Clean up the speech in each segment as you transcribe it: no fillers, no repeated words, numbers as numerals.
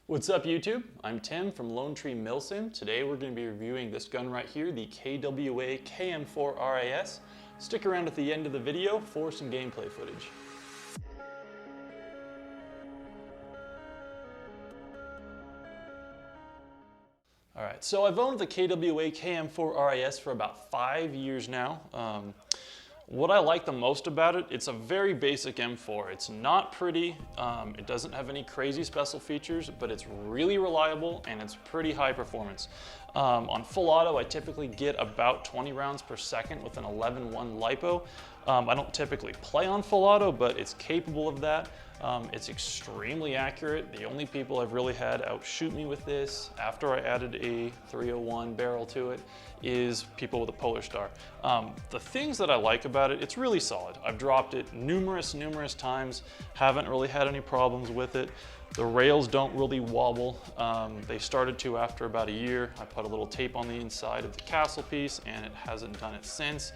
What's up YouTube? I'm Tim from Lone Tree Milsim. Today we're going to be reviewing this gun right here, the KWA Km4 R.I.S. Stick around at the end of the video for some gameplay footage. Alright, so I've owned the KWA Km4 R.I.S. for about 5 years now. What I like the most about it, it's a very basic M4. It's not pretty, it doesn't have any crazy special features, but it's really reliable and it's pretty high performance. On full auto, I typically get about 20 rounds per second with an 11.1 LiPo. I don't typically play on full auto, but it's capable of that. It's extremely accurate. The only people I've really had outshoot me with this after I added a 301 barrel to it is people with a Polar Star. The things that I like about it, it's really solid. I've dropped it numerous times, haven't really had any problems with it. The rails don't really wobble. They started to after about a year. I put a little tape on the inside of the castle piece and it hasn't done it since.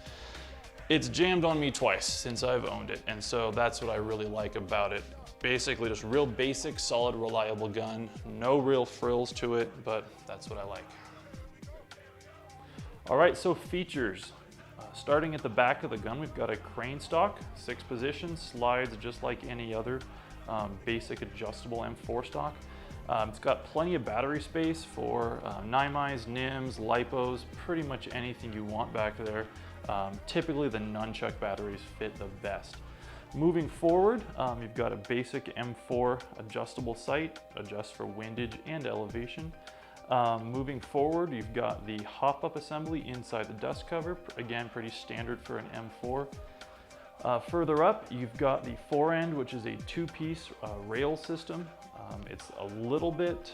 It's jammed on me twice since I've owned it, and so that's what I really like about it. Basically just real basic, solid, reliable gun. No real frills to it, but that's what I like. All right, so features. Starting at the back of the gun, we've got a crane stock, 6 positions, slides just like any other basic adjustable M4 stock. It's got plenty of battery space for NIMIs, NIMs, LiPos, pretty much anything you want back there. Typically the nunchuck batteries fit the best. Moving forward, you've got a basic M4 adjustable sight, adjusts for windage and elevation. Moving forward, you've got the hop-up assembly inside the dust cover, again pretty standard for an M4. Further up, you've got the fore-end, which is a 2-piece rail system. It's a little bit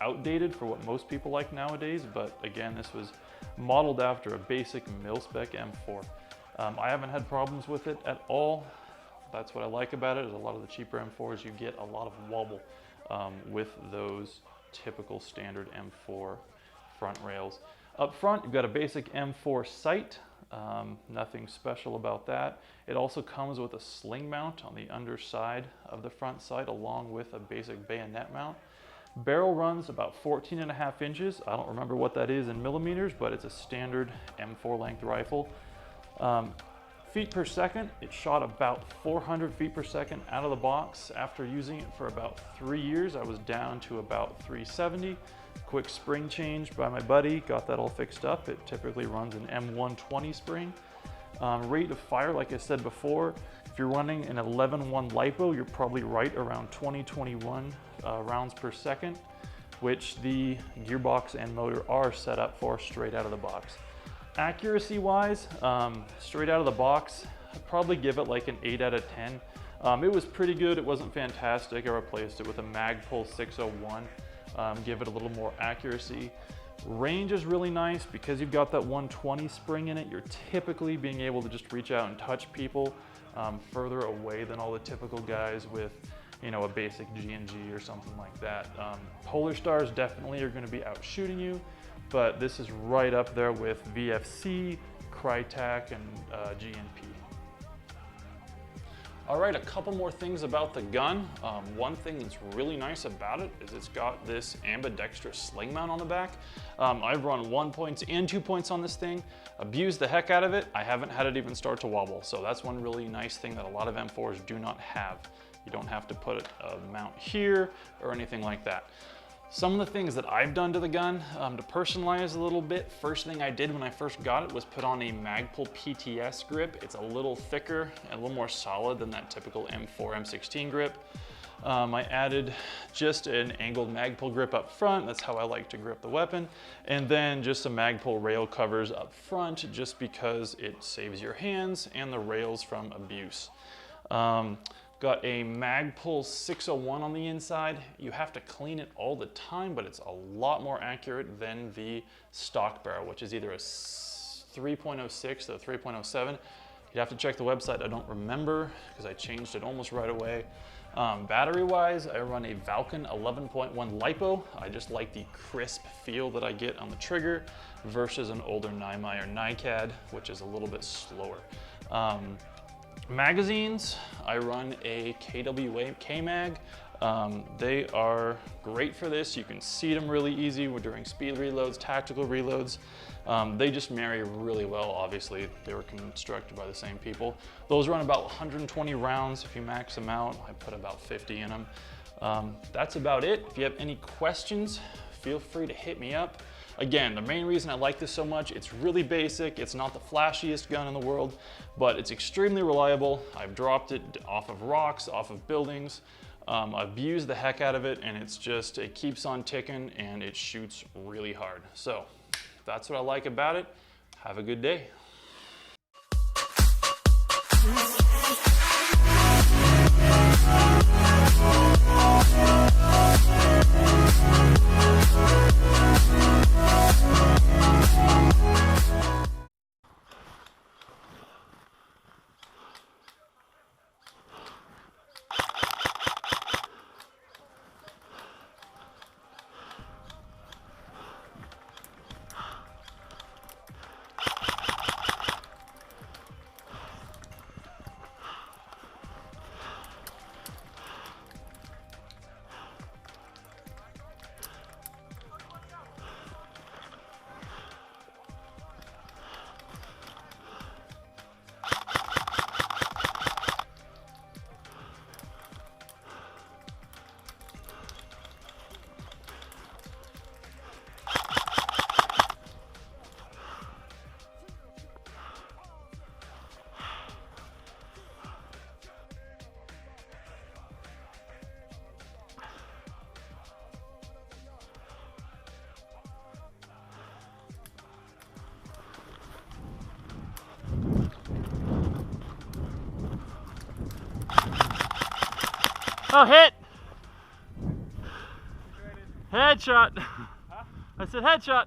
outdated for what most people like nowadays, but again, this was modeled after a basic mil-spec M4. I haven't had problems with it at all. That's what I like about it, is a lot of the cheaper M4s, you get a lot of wobble with those typical standard M4 front rails. Up front, you've got a basic M4 sight. Nothing special about that. It also comes with a sling mount on the underside of the front sight along with a basic bayonet mount. Barrel runs about 14.5 inches. I don't remember what that is in millimeters, but it's a standard M4 length rifle. Feet per second, it shot about 400 feet per second out of the box. After using it for about 3 years, I was down to about 370. Quick spring change by my buddy, got that all fixed up. It typically runs an M120 spring. Rate of fire, like I said before, if you're running an 11.1 LiPo, you're probably right around 20-21 rounds per second, which the gearbox and motor are set up for straight out of the box. Accuracy wise, straight out of the box, I'd probably give it like an 8 out of 10. It was pretty good, it wasn't fantastic. I replaced it with a Magpul 601, give it a little more accuracy. Range is really nice because you've got that 120 spring in it. You're typically being able to just reach out and touch people further away than all the typical guys with, you know, a basic G&G or something like that. Polar Stars definitely are going to be out shooting you, but this is right up there with VFC, Crytac, and GNP. All right, a couple more things about the gun. One thing that's really nice about it is it's got this ambidextrous sling mount on the back. I've run 1 point and 2 points on this thing, abused the heck out of it. I haven't had it even start to wobble. So that's one really nice thing that a lot of M4s do not have. You don't have to put a mount here or anything like that. Some of the things that I've done to the gun to personalize a little bit, first thing I did when I first got it was put on a Magpul PTS grip. It's a little thicker and a little more solid than that typical M4, M16 grip. I added just an angled Magpul grip up front. That's how I like to grip the weapon. And then just some Magpul rail covers up front just because it saves your hands and the rails from abuse. Got a Magpul 601 on the inside. You have to clean it all the time, but it's a lot more accurate than the stock barrel, which is either a 3.06 or 3.07. You'd have to check the website. I don't remember because I changed it almost right away. Battery-wise, I run a Valken 11.1 LiPo. I just like the crisp feel that I get on the trigger versus an older NIMI or NiCad, which is a little bit slower. Magazines, I run a KWA K-Mag. They are great for this. You can seat them really easy. We're doing speed reloads, tactical reloads. They just marry really well. Obviously, they were constructed by the same people. Those run about 120 rounds. If you max them out, I put about 50 in them. That's about it. If you have any questions, feel free to hit me up. Again, the main reason I like this so much, it's really basic. It's not the flashiest gun in the world, but it's extremely reliable. I've dropped it off of rocks, off of buildings. I've used the heck out of it, and it keeps on ticking, and it shoots really hard. So that's what I like about it. Have a good day. Oh, hit! Headshot. Huh? I said headshot.